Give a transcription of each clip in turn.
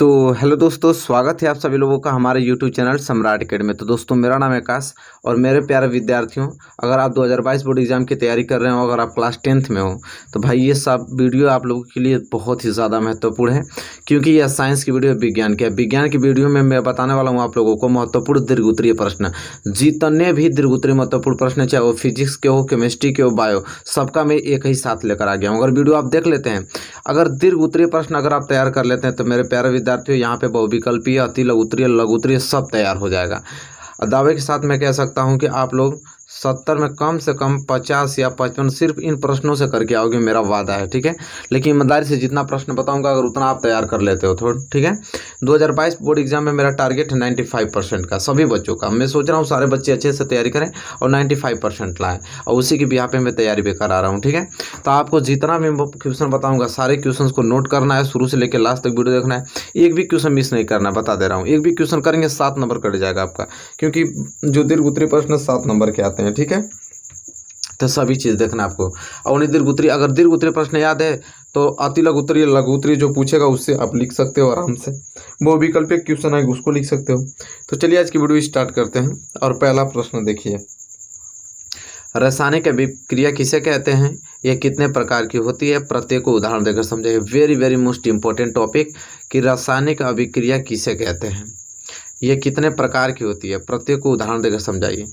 तो हेलो दोस्तों, स्वागत है आप सभी लोगों का हमारे यूट्यूब चैनल सम्राट अकेडमी में। तो दोस्तों, मेरा नाम है आकाश और मेरे प्यारे विद्यार्थियों, अगर आप 2022 बोर्ड एग्जाम की तैयारी कर रहे हो, अगर आप क्लास 10th में हो, तो भाई ये सब वीडियो आप लोगों के लिए बहुत ही ज़्यादा महत्वपूर्ण है, क्योंकि यह साइंस की वीडियो है, विज्ञान की है। विज्ञान की वीडियो में मैं बताने वाला हूँ आप लोगों को महत्वपूर्ण दीर्घ-उत्तरीय प्रश्न। जितने भी दीर्घ-उत्तरीय महत्वपूर्ण प्रश्न, चाहे वो फिजिक्स के हो, केमिस्ट्री के हो, बायो, सबका मैं एक ही साथ लेकर आ गया हूँ। अगर वीडियो आप देख लेते हैं, अगर दीर्घ-उत्तरीय प्रश्न अगर आप तैयार कर लेते हैं, तो मेरे प्यारे विद्यार्थियों, यहाँ पे बहुविकल्पीय, अति लघु-उत्तरीय, लघु-उत्तरीय सब तैयार हो जाएगा। दावे के साथ मैं कह सकता हूँ कि आप लोग 70 में कम से कम 50 या 55 सिर्फ इन प्रश्नों से करके आओगे, मेरा वादा है, ठीक है। लेकिन ईमानदारी से जितना प्रश्न बताऊंगा, अगर उतना आप तैयार कर लेते हो थोड़ा, ठीक है। 2022 बोर्ड एग्जाम में मेरा टारगेट है 95% का, सभी बच्चों का। मैं सोच रहा हूँ सारे बच्चे अच्छे से तैयारी करें और 95% लाएं, और उसी की बिहाफ पे मैं तैयारी भी करा रहा हूँ, ठीक है। तो आपको जितना भी क्वेश्चन बताऊंगा, सारे क्वेश्चन को नोट करना है, शुरू से लेकर लास्ट तक वीडियो देखना है, एक भी क्वेश्चन मिस नहीं करना है, बता दे रहा हूँ। एक भी क्वेश्चन करेंगे 7 नंबर कट जाएगा आपका, क्योंकि जो दीर्घ-उत्तरीय प्रश्न 7 नंबर के आते हैं, ठीक है। तो सभी चीज़ देखना आपको। और उन्हें दीर्घ-उत्तरीय, अगर दीर्घ-उत्तरीय प्रश्न याद है तो अति लघु-उत्तरीय, लघु-उत्तरीय जो पूछेगा उससे आप लिख सकते हो आराम से। वो विकल्पिक क्वेश्चन है, उसको लिख सकते हो। तो चलिए आज की वीडियो स्टार्ट करते हैं। और पहला प्रश्न देखिए, रासायनिक अभिक्रिया किसे कहते हैं, यह कितने प्रकार की होती है, प्रत्येक को उदाहरण देकर समझाइए। Very very most important topic कि रासायनिक अभिक्रिया किसे कहते हैं, ये कितने प्रकार की होती है, प्रत्येक को उदाहरण देकर समझाइए।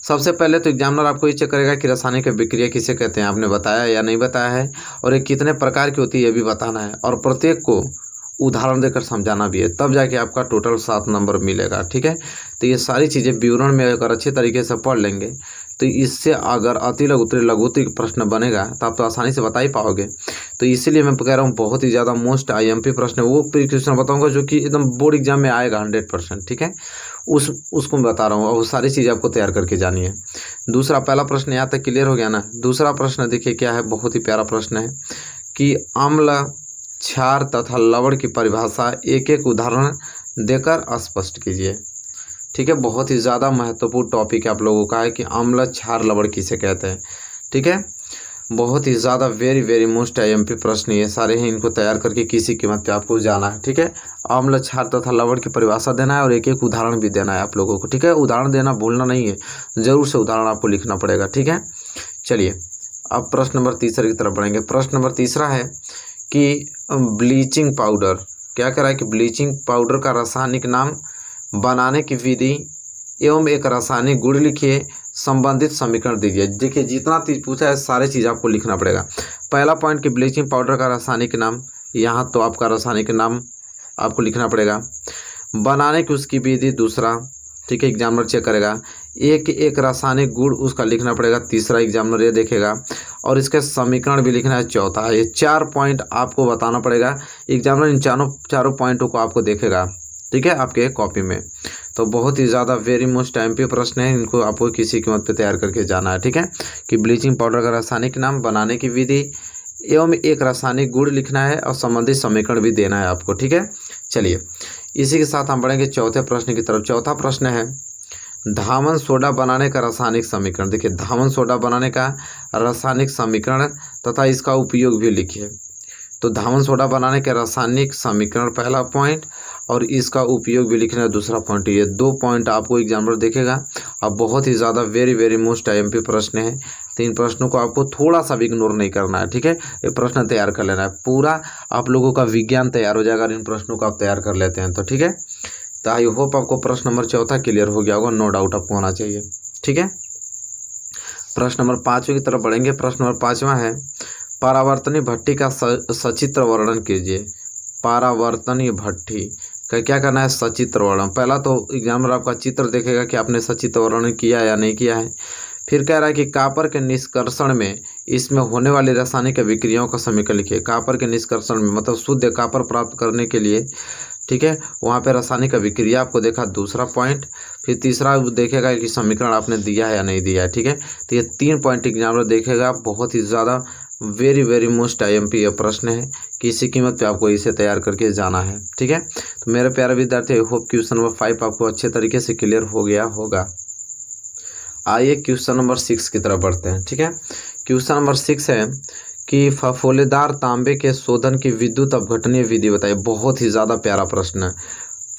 सबसे पहले तो एग्जामिनर आपको ये चेक करेगा कि रासायनिक अभिक्रिया किसे कहते हैं, आपने बताया या नहीं बताया है, और ये कितने प्रकार की होती है ये भी बताना है, और प्रत्येक को उदाहरण देकर समझाना भी है, तब जाके आपका टोटल 7 नंबर मिलेगा, ठीक है। तो ये सारी चीज़ें विवरण में अगर अच्छे तरीके से पढ़ लेंगे, तो इससे अगर अति लघु-उत्तरीय, लघु-उत्तरीय प्रश्न बनेगा तो आप तो आसानी से बता ही पाओगे। तो इसीलिए मैं कह रहा हूँ बहुत ही ज़्यादा मोस्ट आईएमपी प्रश्न, वो क्वेश्चन बताऊंगा जो कि एकदम बोर्ड एग्जाम में आएगा 100%, ठीक है। उसको मैं बता रहा हूँ, और वो सारी चीज़ें आपको तैयार करके जानी है। दूसरा, पहला प्रश्न यहाँ तक क्लियर हो गया ना। दूसरा प्रश्न देखिए क्या है, बहुत ही प्यारा प्रश्न है कि अम्ल, क्षार तथा लवण की परिभाषा एक एक उदाहरण देकर स्पष्ट कीजिए, ठीक है। बहुत ही ज़्यादा महत्वपूर्ण टॉपिक आप लोगों का है कि अम्ल, क्षार, लवण किसे कहते हैं, ठीक है। बहुत ही ज़्यादा वेरी वेरी मोस्ट आईएमपी प्रश्न ये सारे हैं, इनको तैयार करके किसी कीमत पे आपको जाना है, ठीक है। अम्ल, क्षार तथा लवण की परिभाषा देना है और एक एक उदाहरण भी देना है आप लोगों को, ठीक है। उदाहरण देना भूलना नहीं है, जरूर से उदाहरण आपको लिखना पड़ेगा, ठीक है। चलिए अब प्रश्न नंबर तीसरे की तरफ बढ़ेंगे। प्रश्न नंबर तीसरा है कि ब्लीचिंग पाउडर, क्या कह रहा है कि ब्लीचिंग पाउडर का रासायनिक नाम, बनाने की विधि एवं एक रासायनिक गुण लिखिए, संबंधित समीकरण दीजिए। देखिए जितना चीज़ पूछा है सारे चीज़ आपको लिखना पड़ेगा। पहला पॉइंट कि ब्लीचिंग पाउडर का रासायनिक नाम, यहाँ तो आपका रासायनिक नाम आपको लिखना पड़ेगा। बनाने की उसकी विधि दूसरा, ठीक है, एग्जामिनर चेक करेगा। एक रासायनिक गुण उसका लिखना पड़ेगा, तीसरा एग्जामिनर ये देखेगा, और इसके समीकरण भी लिखना है, चौथा। ये 4 पॉइंट आपको बताना पड़ेगा। एग्जामिनर इन चारों पॉइंटों को आपको देखेगा, ठीक है, आपके कॉपी में। तो बहुत ही ज़्यादा वेरी मोस्ट एमपी प्रश्न है, इनको आपको किसी कीमत पे तैयार करके जाना है, ठीक है। कि ब्लीचिंग पाउडर का रासायनिक नाम, बनाने की विधि एवं एक रासायनिक गुण लिखना है, और संबंधित समीकरण भी देना है आपको, ठीक है। चलिए इसी के साथ हम बढ़ेंगे चौथे प्रश्न की तरफ। चौथा प्रश्न है धावन सोडा बनाने का रासायनिक समीकरण। देखिए धावन सोडा बनाने का रासायनिक समीकरण तथा इसका उपयोग भी लिखिए। तो धावन सोडा बनाने के रासायनिक समीकरण पहला पॉइंट, और इसका उपयोग भी लिखना है दूसरा पॉइंट। ये 2 पॉइंट आपको एग्जामिनर देखेगा। अब बहुत ही ज़्यादा वेरी वेरी मोस्ट आईएमपी प्रश्न है, तो इन प्रश्नों को आपको थोड़ा सा भी इग्नोर नहीं करना है, ठीक है। ये प्रश्न तैयार कर लेना है, पूरा आप लोगों का विज्ञान तैयार हो जाएगा इन प्रश्नों को आप तैयार कर लेते हैं तो, ठीक है। तो आई होप आपको प्रश्न नंबर चौथा क्लियर हो गया होगा, नो डाउट आपको होना चाहिए, ठीक है। प्रश्न नंबर 5 की तरफ बढ़ेंगे। प्रश्न नंबर 5वां है परावर्तनीय भट्ठी का सचित्र वर्णन कीजिए। परावर्तनीय भट्ठी का क्या करना है, सचित्र वर्णन। पहला तो एग्जामिनर आपका चित्र देखेगा कि आपने सचित्र वर्णन किया या नहीं किया है। फिर कह रहा है कि कापर के निष्कर्षण में इसमें होने वाली रासायनिक अभिक्रियाओं का समीकरण लिखिए। कापर के निष्कर्षण में मतलब शुद्ध कापर प्राप्त करने के लिए, ठीक है, वहाँ पे रासायनिक अभिक्रिया आपको देखा, दूसरा पॉइंट। फिर तीसरा देखेगा कि समीकरण आपने दिया है या नहीं दिया है, ठीक है। तो ये 3 पॉइंट एग्जामिनर देखेगा। बहुत ही ज़्यादा वेरी वेरी मोस्ट आईएमपी ये प्रश्न है, किसी कीमत पे आपको इसे तैयार करके जाना है, ठीक है। तो मेरे प्यारे विद्यार्थी, आई होप क्वेश्चन नंबर 5 आपको अच्छे तरीके से क्लियर हो गया होगा। आइए क्वेश्चन नंबर 6 की तरफ बढ़ते हैं, ठीक है। क्वेश्चन नंबर 6 है कि फफोलेदार तांबे के शोधन की विद्युत अपघटनीय विधि बताइए। बहुत ही ज़्यादा प्यारा प्रश्न है।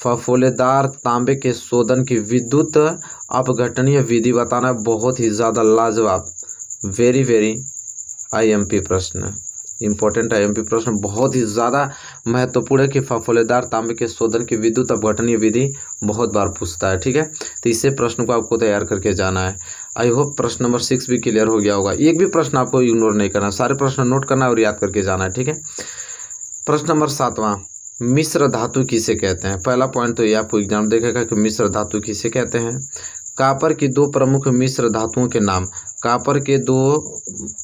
फफोलेदार तांबे के शोधन की विद्युत अपघटनीय विधि बताना बहुत ही ज़्यादा लाजवाब, वेरी वेरी आईएमपी प्रश्न, इंपॉर्टेंट आईएमपी प्रश्न, बहुत ही ज़्यादा महत्वपूर्ण है कि फफोलेदार तांबे के शोधन की विद्युत अपघटनीय विधि बहुत बार पूछता है। ठीक है, तो इससे प्रश्न को आपको तैयार करके जाना है। आई होप प्रश्न नंबर 6 भी क्लियर हो गया होगा। एक भी प्रश्न आपको इग्नोर नहीं करना, सारे प्रश्न नोट करना और याद करके जाना है। ठीक है, प्रश्न नंबर 7वां, मिश्र धातु किसे कहते हैं। पहला पॉइंट तो ये आपको एग्जाम देखेगा कि मिश्र धातु किसे कहते हैं। कॉपर की दो प्रमुख मिश्र धातुओं के नाम, कॉपर के दो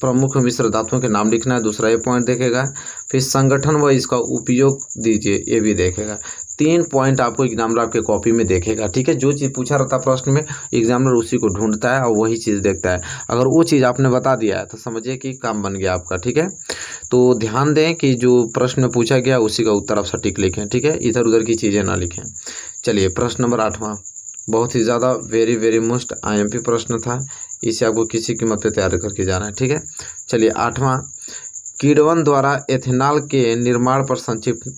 प्रमुख मिश्र धातुओं के नाम लिखना है, दूसरा ये पॉइंट देखेगा। फिर संगठन व इसका उपयोग दीजिए, ये भी देखेगा। 3 पॉइंट आपको एग्जामिनर आपके कॉपी में देखेगा। ठीक है, जो चीज़ पूछा रहता है प्रश्न में एग्जामिनर उसी को ढूंढता है और वही चीज़ देखता है। अगर वो चीज़ आपने बता दिया है तो समझिए कि काम बन गया आपका। ठीक है, तो ध्यान दें कि जो प्रश्न में पूछा गया उसी का उत्तर आप सटीक लिखें। ठीक है, इधर उधर की चीज़ें ना लिखें। चलिए प्रश्न नंबर 8वां, बहुत ही ज़्यादा वेरी वेरी मोस्ट आईएमपी प्रश्न था, इसे आपको किसी कीमत पे तैयार करके जाना है। ठीक है, चलिए 8वां, किण्वन द्वारा एथेनॉल के निर्माण पर संक्षिप्त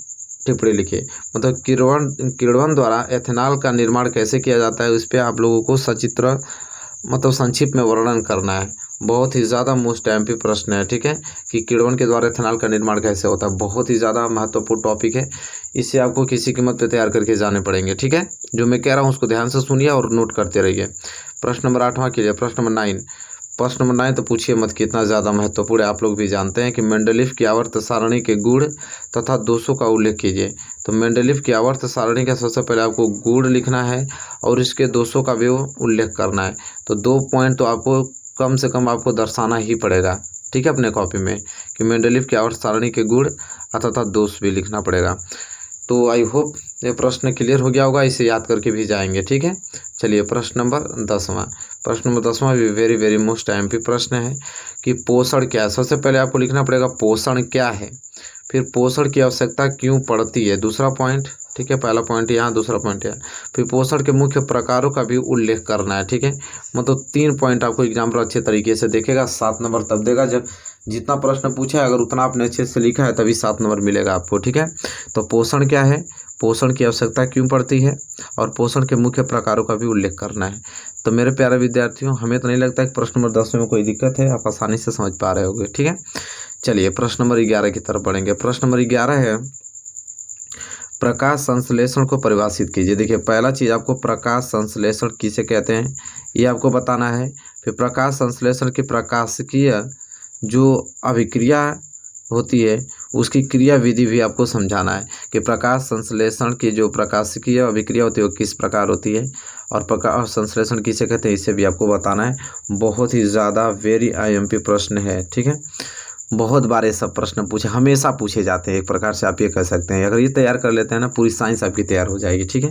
टिप्पणी लिखिए। मतलब किण्वन द्वारा एथेनॉल का निर्माण कैसे किया जाता है, उस पर आप लोगों को सचित्र मतलब संक्षिप्त में वर्णन करना है। बहुत ही ज़्यादा मोस्ट आईएमपी प्रश्न है। ठीक है, कि किण्वन के द्वारा एथेनॉल का निर्माण कैसे होता है, बहुत ही ज़्यादा महत्वपूर्ण टॉपिक है, इसे आपको किसी कीमत पे तैयार करके जाने पड़ेंगे। ठीक है, जो मैं कह रहा हूँ उसको ध्यान से सुनिए और नोट करते रहिए। प्रश्न नंबर 8वां के लिए प्रश्न नंबर 9, प्रश्न नंबर 9 तो पूछिए मत, कितना ज़्यादा महत्वपूर्ण है, आप लोग भी जानते हैं कि मेंडलीफ की आवर्त सारणी के गुण तथा दोषों का उल्लेख कीजिए। तो मेंडलीफ की आवर्त सारणी का सबसे पहले आपको गुण लिखना है और इसके दोषों का भी उल्लेख करना है। तो 2 पॉइंट तो आपको कम से कम आपको दर्शाना ही पड़ेगा। ठीक है, अपने कॉपी में कि मेंडलीफ की आवर्त सारणी के गुण तथा दोष भी लिखना पड़ेगा। तो आई होप ये प्रश्न क्लियर हो गया होगा, इसे याद करके भी जाएंगे। ठीक है, चलिए प्रश्न नंबर 10वां, प्रश्न नंबर 10वां भी वेरी वेरी मोस्ट आईएमपी प्रश्न है कि पोषण क्या है। सबसे पहले आपको लिखना पड़ेगा पोषण क्या है, फिर पोषण की आवश्यकता क्यों पड़ती है, दूसरा पॉइंट। ठीक है, पहला पॉइंट यहाँ, दूसरा पॉइंट यहाँ। फिर पोषण के मुख्य प्रकारों का भी उल्लेख करना है। ठीक है, मतलब 3 पॉइंट आपको एग्जाम पर अच्छे तरीके से देखेगा। 7 नंबर तब देगा जब जितना प्रश्न पूछा है, अगर उतना आपने अच्छे से लिखा है तभी 7 नंबर मिलेगा आपको। ठीक है, तो पोषण क्या है, पोषण की आवश्यकता क्यों पड़ती है और पोषण के मुख्य प्रकारों का भी उल्लेख करना है। तो मेरे प्यारे विद्यार्थियों, हमें तो नहीं लगता कि प्रश्न नंबर 10 में कोई दिक्कत है, आप आसानी से समझ पा रहे होंगे। ठीक है, चलिए प्रश्न नंबर 11 की तरफ बढ़ेंगे। प्रश्न नंबर 11 है प्रकाश संश्लेषण को परिभाषित कीजिए। देखिए पहला चीज़ आपको प्रकाश संश्लेषण किसे कहते हैं ये आपको बताना है। फिर प्रकाश संश्लेषण की प्रकाशिकीय जो अभिक्रिया होती है उसकी क्रिया विधि भी आपको समझाना है कि प्रकाश संश्लेषण की जो प्रकाशिकीय अभिक्रिया होती है वो किस प्रकार होती है और प्रकाश संश्लेषण किसे कहते हैं इसे भी आपको बताना है। बहुत ही ज़्यादा वेरी आईएमपी प्रश्न है। ठीक है, बहुत बार ये सब प्रश्न पूछे, हमेशा पूछे जाते हैं, एक प्रकार से आप ये कह सकते हैं। अगर ये तैयार कर लेते हैं ना, पूरी साइंस आपकी तैयार हो जाएगी। ठीक है,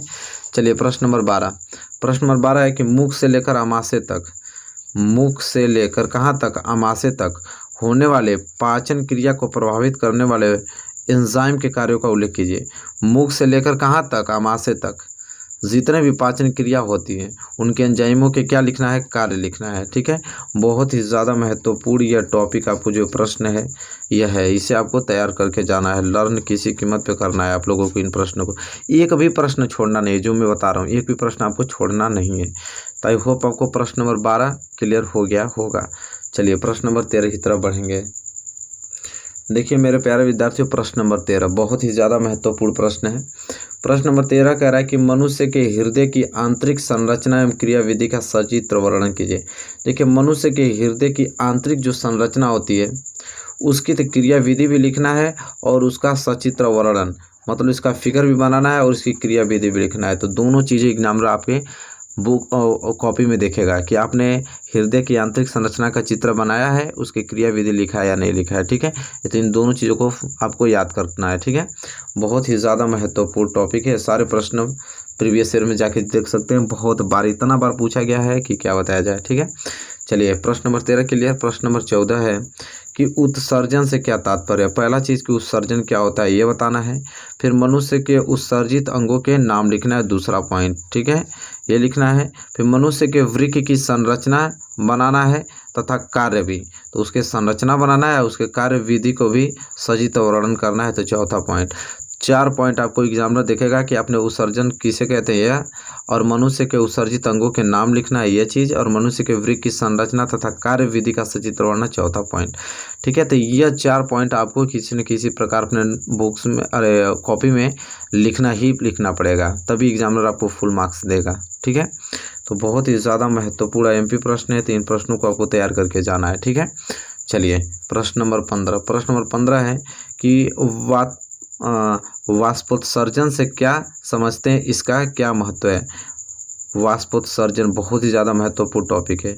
चलिए प्रश्न नंबर 12। प्रश्न नंबर 12 है कि मुख से लेकर आमाशय तक, मुख से लेकर कहाँ तक, आमाशय तक होने वाले पाचन क्रिया को प्रभावित करने वाले एंजाइम के कार्यों का उल्लेख कीजिए। मुख से लेकर कहाँ तक, आमाशय तक जितने भी पाचन क्रिया होती है उनके एंजाइमों के क्या लिखना है, कार्य लिखना है। ठीक है, बहुत ही ज़्यादा महत्वपूर्ण यह टॉपिक आपको जो प्रश्न है यह है, इसे आपको तैयार करके जाना है, लर्न किसी कीमत पे करना है आप लोगों को। इन प्रश्नों को एक भी प्रश्न छोड़ना नहीं है, जो मैं बता रहा हूँ एक भी प्रश्न आपको छोड़ना नहीं है। तो आई होप आपको प्रश्न नंबर 12 क्लियर हो गया होगा। चलिए प्रश्न नंबर 13 की तरफ बढ़ेंगे। देखिए मेरे प्यारे विद्यार्थियों, प्रश्न नंबर 13 बहुत ही ज़्यादा महत्वपूर्ण प्रश्न है। प्रश्न नंबर 13 कह रहा है कि मनुष्य के हृदय की आंतरिक संरचना एवं क्रिया विधि का सचित्र वर्णन कीजिए। देखिए मनुष्य के हृदय की आंतरिक जो संरचना होती है उसकी तो क्रिया विधि भी लिखना है और उसका सचित्र वर्णन मतलब इसका फिगर भी बनाना है और उसकी क्रिया विधि भी लिखना है। तो दोनों चीज़ें एग्जामिनर आपके बुक कॉपी में देखेगा कि आपने हृदय की आंतरिक संरचना का चित्र बनाया है, उसकी क्रिया विधि लिखा है या नहीं लिखा है। ठीक है, तो इन दोनों चीज़ों को आपको याद करना है। ठीक है, बहुत ही ज़्यादा महत्वपूर्ण टॉपिक है। सारे प्रश्न प्रीवियस ईयर में जाके देख सकते हैं, बहुत बार इतना बार पूछा गया है कि क्या बताया जाए। ठीक है, चलिए प्रश्न नंबर 13 क्लियर। प्रश्न नंबर 14 है कि उत्सर्जन से क्या तात्पर्य है। पहला चीज़ कि उत्सर्जन क्या होता है ये बताना है। फिर मनुष्य के उत्सर्जित अंगों के नाम लिखना है, दूसरा पॉइंट, ठीक है, ये लिखना है। फिर मनुष्य के वृक्क की संरचना बनाना है तथा कार्य भी, तो उसके संरचना बनाना है, उसके कार्य विधि को भी सजीत वर्णन करना है, तो चौथा पॉइंट। 4 पॉइंट आपको एग्जामिनर देखेगा कि आपने उत्सर्जन किसे कहते हैं यह, और मनुष्य के उत्सर्जित अंगों के नाम लिखना है ये चीज़, और मनुष्य के वृक्क की संरचना तथा कार्य विधि का सचित्र वर्णन, चौथा पॉइंट, ठीक है। तो यह 4 पॉइंट आपको किसी न किसी प्रकार अपने बुक्स में कॉपी में लिखना पड़ेगा, तभी एग्जामिनर आपको फुल मार्क्स देगा, ठीक है। तो बहुत ही ज़्यादा महत्वपूर्ण एमपी प्रश्न है, तो इन प्रश्नों को आपको तैयार करके जाना है, ठीक है। चलिए प्रश्न नंबर 15 है कि वाष्पोत्सर्जन से क्या समझते हैं, इसका क्या महत्व है। वाष्पोत्सर्जन बहुत ही ज़्यादा महत्वपूर्ण टॉपिक है,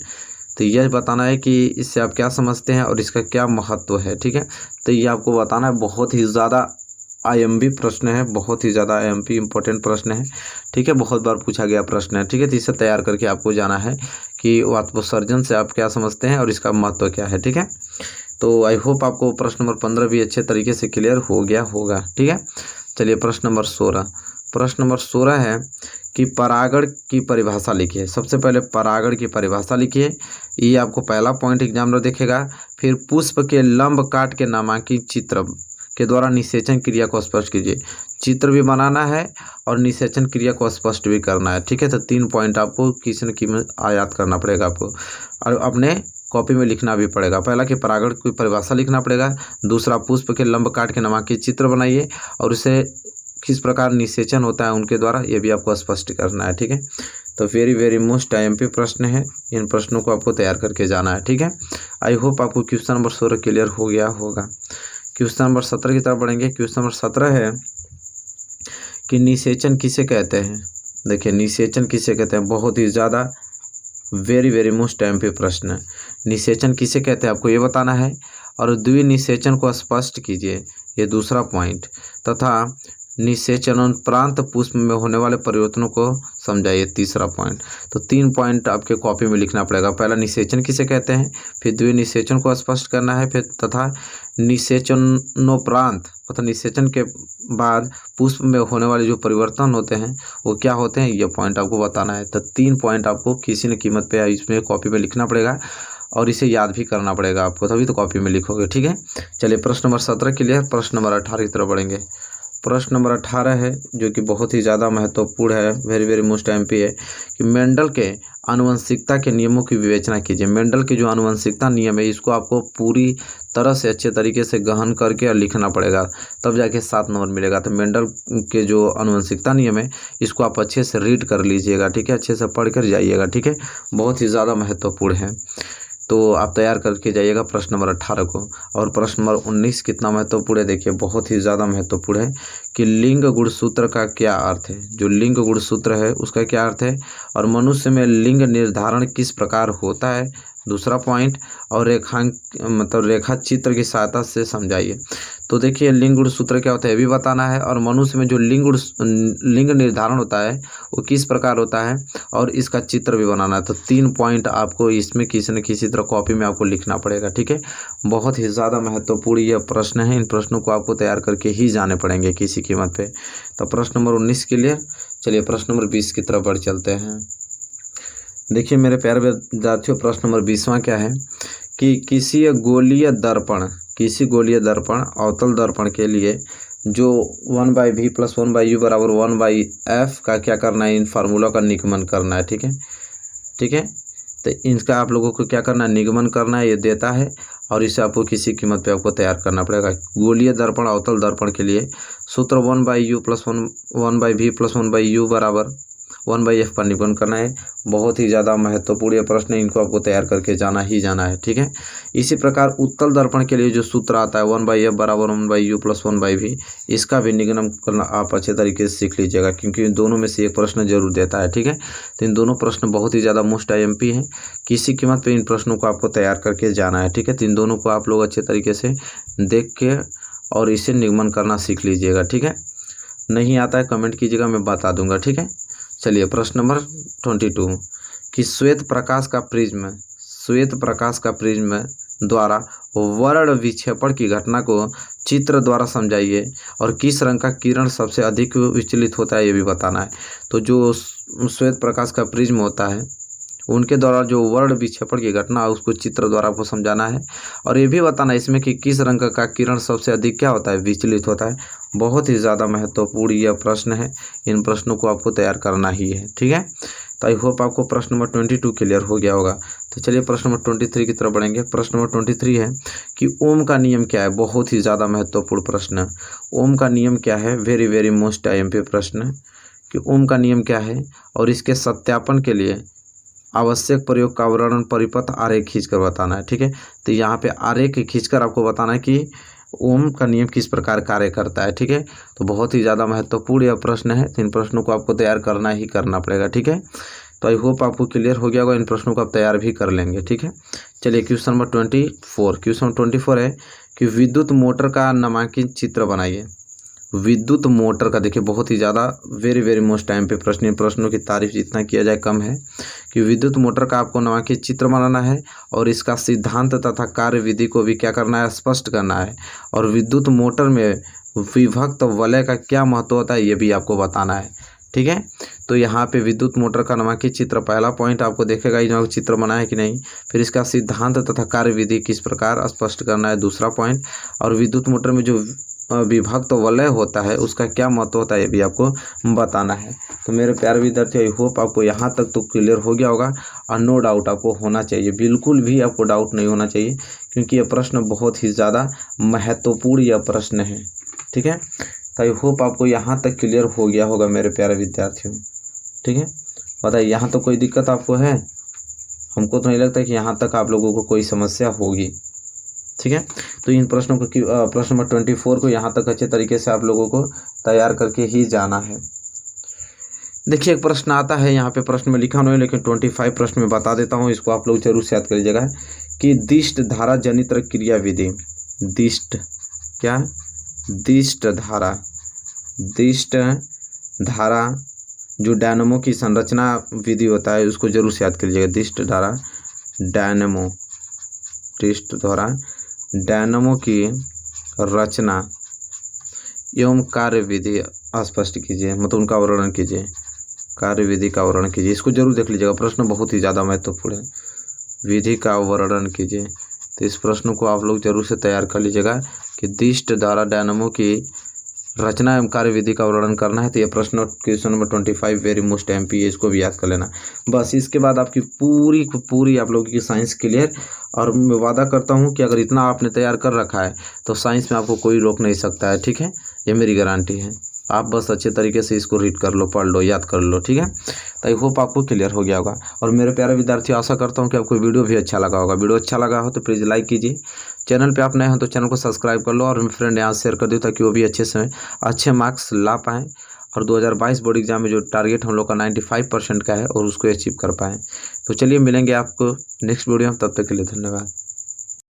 तो यह बताना है कि इससे आप क्या समझते हैं और इसका क्या महत्व है, ठीक है। तो ये आपको बताना है, बहुत ही ज़्यादा आईएमपी प्रश्न है, बहुत ही ज़्यादा आईएमपी इंपॉर्टेंट प्रश्न है, ठीक है, बहुत बार पूछा गया प्रश्न है, ठीक है। तो इसे तैयार करके आपको जाना है कि वाष्पोत्सर्जन से आप क्या समझते हैं और इसका महत्व क्या है, ठीक है। तो आई होप आपको प्रश्न नंबर 15 भी अच्छे तरीके से क्लियर हो गया होगा, ठीक है। चलिए प्रश्न नंबर 16 है कि परागण की परिभाषा लिखिए। सबसे पहले परागण की परिभाषा लिखिए, ये आपको पहला पॉइंट एग्जामिनर देखेगा। फिर पुष्प के लंब काट के नामांकित चित्र के द्वारा निषेचन क्रिया को स्पष्ट कीजिए। चित्र भी बनाना है और निषेचन क्रिया को स्पष्ट भी करना है, ठीक है। तो 3 पॉइंट आपको किसी न किसी याद करना पड़ेगा आपको, और अपने कॉपी में लिखना भी पड़ेगा। पहला कि परागण की परिभाषा लिखना पड़ेगा, दूसरा पुष्प के लंब काट के नामांकित चित्र बनाइए, और उसे किस प्रकार निषेचन होता है उनके द्वारा, ये भी आपको स्पष्ट करना है, ठीक है। तो वेरी मोस्ट आईएमपी प्रश्न है, इन प्रश्नों को आपको तैयार करके जाना है, ठीक है। आई होप आपको क्वेश्चन नंबर 16 क्लियर हो गया होगा। क्वेश्चन नंबर 17 की तरफ बढ़ेंगे। क्वेश्चन नंबर 17 है कि निषेचन किसे कहते हैं। देखिए निषेचन किसे कहते हैं, बहुत ही ज़्यादा वेरी मोस्ट आईएमपी प्रश्न है। निषेचन किसे कहते हैं आपको ये बताना है, और द्विनिषेचन को स्पष्ट कीजिए, ये दूसरा पॉइंट, तथा निषेचनोपरांत पुष्प में होने वाले परिवर्तनों को समझाइए, तीसरा पॉइंट। तो 3 पॉइंट आपके कॉपी में लिखना पड़ेगा। पहला निषेचन किसे कहते हैं, फिर द्विनिषेचन को स्पष्ट करना है, फिर तथा निषेचनोपरांत मतलब निषेचन के बाद पुष्प में होने वाले जो परिवर्तन होते हैं वो क्या होते हैं, ये पॉइंट आपको बताना है। तो 3 पॉइंट आपको किसी न कीमत पे इसमें कॉपी में लिखना पड़ेगा, और इसे याद भी करना पड़ेगा आपको, तभी तो कॉपी में लिखोगे, ठीक है। चलिए प्रश्न नंबर 17 क्लियर। प्रश्न नंबर 18 की तरफ बढ़ेंगे। प्रश्न नंबर 18 है जो कि बहुत ही ज़्यादा महत्वपूर्ण है, वेरी मोस्ट एमपी है, कि मेंडल के आनुवंशिकता के नियमों की विवेचना कीजिए। मेंडल के जो आनुवंशिकता नियम है इसको आपको पूरी तरह से अच्छे तरीके से गहन करके और लिखना पड़ेगा, तब जाके 7 नंबर मिलेगा। तो मेंडल के जो आनुवंशिकता नियम है इसको आप अच्छे से रीड कर लीजिएगा, ठीक है, अच्छे से पढ़ कर जाइएगा, ठीक है, बहुत ही ज़्यादा महत्वपूर्ण है। तो आप तैयार करके जाइएगा प्रश्न नंबर 18 को। और प्रश्न नंबर 19 कितना महत्वपूर्ण है, देखिए बहुत ही ज़्यादा महत्वपूर्ण है कि लिंग गुणसूत्र का क्या अर्थ है। जो लिंग गुणसूत्र है उसका क्या अर्थ है, और मनुष्य में लिंग निर्धारण किस प्रकार होता है, दूसरा पॉइंट, और रेखा चित्र की सहायता से समझाइए। तो देखिए लिंग गुणसूत्र क्या होता है ये भी बताना है, और मनुष्य में जो लिंग निर्धारण होता है वो किस प्रकार होता है, और इसका चित्र भी बनाना है। तो 3 पॉइंट आपको इसमें किसी न किसी तरह कॉपी में आपको लिखना पड़ेगा, ठीक है। बहुत ही ज़्यादा महत्वपूर्ण यह प्रश्न है, इन प्रश्नों को आपको तैयार करके ही जाने पड़ेंगे किसी कीमत पे। तो प्रश्न नंबर 19 क्लियर। चलिए प्रश्न नंबर 20 की तरफ बढ़ चलते हैं। देखिए मेरे प्यारे विद्यार्थियों, प्रश्न नंबर 20वां क्या है कि किसी गोलीय दर्पण अवतल दर्पण के लिए जो 1/v + 1/u = 1/f का क्या करना है, इन फार्मूला का निगमन करना है, ठीक है। तो इनका आप लोगों को क्या करना है, निगमन करना है, ये देता है, और इसे आपको किसी कीमत पे आपको तैयार करना पड़ेगा। गोलीय दर्पण अवतल दर्पण के लिए सूत्र 1/u + 1/v + 1/u = 1/f पर निगमन करना है। बहुत ही ज़्यादा महत्वपूर्ण ये प्रश्न है, इनको आपको तैयार करके जाना है, ठीक है। इसी प्रकार उत्तल दर्पण के लिए जो सूत्र आता है 1/f = 1/u + 1/v, इसका भी निगमन करना आप अच्छे तरीके से सीख लीजिएगा, क्योंकि इन दोनों में से एक प्रश्न जरूर देता है, ठीक है। तो इन दोनों प्रश्न बहुत ही ज़्यादा मोस्ट आईएमपी हैं, किसी कीमत पर इन प्रश्नों को आपको तैयार करके जाना है, ठीक है। तो इन दोनों को आप लोग अच्छे तरीके से देख के और इसे निगमन करना सीख लीजिएगा, ठीक है। नहीं आता है कमेंट कीजिएगा, मैं बता दूंगा, ठीक है। चलिए प्रश्न नंबर 22 कि श्वेत प्रकाश श्वेत प्रकाश का प्रिज्म द्वारा वर्ण विक्षेपण की घटना को चित्र द्वारा समझाइए और किस रंग का किरण सबसे अधिक विचलित होता है ये भी बताना है। तो जो श्वेत प्रकाश का प्रिज्म होता है उनके द्वारा जो वर्ण विक्षेपण की घटना है उसको चित्र द्वारा आपको समझाना है और ये भी बताना है इसमें कि किस रंग का किरण सबसे अधिक क्या होता है, विचलित होता है। बहुत ही ज़्यादा महत्वपूर्ण यह प्रश्न है, इन प्रश्नों को आपको तैयार करना ही है, ठीक है। तो आई होप आपको प्रश्न नंबर 22 क्लियर हो गया होगा। तो चलिए प्रश्न नंबर 23 की तरफ बढ़ेंगे। प्रश्न नंबर 23 है कि ओम का नियम क्या है। बहुत ही ज़्यादा महत्वपूर्ण प्रश्न, ओम का नियम क्या है, वेरी वेरी मोस्ट IMP प्रश्न कि ओम का नियम क्या है और इसके सत्यापन के लिए आवश्यक प्रयोग का वर्णन परिपथ आरेख खींचकर बताना है, ठीक है। तो यहाँ पे आरेख खींचकर आपको बताना है कि ओम का नियम किस प्रकार कार्य करता है, ठीक है। तो बहुत ही ज़्यादा महत्वपूर्ण यह प्रश्न है, तो इन प्रश्नों को आपको तैयार करना ही करना पड़ेगा, ठीक है। तो आई होप आपको क्लियर हो गया होगा, इन प्रश्नों को आप तैयार भी कर लेंगे, ठीक है। चलिए क्वेश्चन नंबर 24, क्वेश्चन नंबर 24 है कि विद्युत मोटर का नामांकित चित्र बनाइए। विद्युत मोटर का देखिए बहुत ही ज़्यादा वेरी वेरी मोस्ट टाइम पे प्रश्न, इन प्रश्नों की तारीफ जितना किया जाए कम है कि विद्युत मोटर का आपको नामांकित चित्र बनाना है और इसका सिद्धांत तथा कार्य विधि को भी क्या करना है, स्पष्ट करना है। और विद्युत मोटर में विभक्त वलय का क्या महत्व होता है ये भी आपको बताना है, ठीक है। तो यहाँ पे विद्युत मोटर का नामांकित चित्र, पहला पॉइंट आपको देखेगा ये चित्र बना है कि नहीं, फिर इसका सिद्धांत तथा कार्य विधि किस प्रकार स्पष्ट करना है, दूसरा पॉइंट। और विद्युत मोटर में जो विभक्त वलय होता है उसका क्या महत्व होता है ये भी आपको बताना है। तो मेरे प्यारे विद्यार्थी आई होप आपको यहाँ तक तो क्लियर हो गया होगा और नो डाउट आपको होना चाहिए, बिल्कुल भी आपको डाउट नहीं होना चाहिए क्योंकि यह प्रश्न बहुत ही ज़्यादा महत्वपूर्ण यह प्रश्न है, ठीक है। तो आई होप आपको यहाँ तक क्लियर हो गया होगा मेरे प्यारे विद्यार्थियों, ठीक है। बताइए यहाँ तो कोई दिक्कत आपको है? हमको तो नहीं लगता कि यहाँ तक आप लोगों को कोई समस्या होगी, ठीक है। तो इन प्रश्नों को प्रश्न नंबर 24 को यहाँ तक अच्छे तरीके से आप लोगों को तैयार करके ही जाना है। देखिए एक प्रश्न आता है यहाँ पे, प्रश्न में लिखा नहीं लेकिन 25 प्रश्न में बता देता हूँ, इसको आप लोग जरूर से याद कर लीजिएगा कि दिष्ट धारा जनित्र क्रिया विधि, दिष्ट क्या, दिष्ट धारा जो डायनेमो की संरचना विधि होता है उसको जरूर से याद कर लीजिएगा। दिष्ट धारा डायनेमो, दिष्ट धारा डायनेमो की रचना एवं कार्य विधि स्पष्ट कीजिए, मतलब उनका वर्णन कीजिए, कार्य विधि का वर्णन कीजिए। इसको जरूर देख लीजिएगा, प्रश्न बहुत ही ज़्यादा महत्वपूर्ण है, विधि का वर्णन कीजिए। तो इस प्रश्न को आप लोग जरूर से तैयार कर लीजिएगा कि दिष्ट धारा डायनेमो की रचना एवं कार्य विधि का वर्णन करना है। तो यह प्रश्न question number 25 very most MP है, इसको भी याद कर लेना। बस इसके बाद आपकी पूरी आप लोगों की साइंस क्लियर। और मैं वादा करता हूं कि अगर इतना आपने तैयार कर रखा है तो साइंस में आपको कोई रोक नहीं सकता है, ठीक है, ये मेरी गारंटी है। आप बस अच्छे तरीके से इसको रीड कर लो, पढ़ लो, याद कर लो, ठीक है। तो आई होप आपको क्लियर हो गया होगा। और मेरे प्यारे विद्यार्थी आशा करता हूं कि आपको वीडियो भी अच्छा लगा होगा। वीडियो अच्छा लगा हो तो प्लीज़ लाइक कीजिए, चैनल पे आप नए हो तो चैनल को सब्सक्राइब कर लो और मेरे फ्रेंड यहाँ शेयर कर दो ताकि वो भी अच्छे मार्क्स ला पाएँ और 2022 बोर्ड एग्जाम में जो टारगेट हम लोग का 95% का है और उसको अचीव कर पाएँ। तो चलिए मिलेंगे आपको नेक्स्ट वीडियो में, तब तक के लिए धन्यवाद।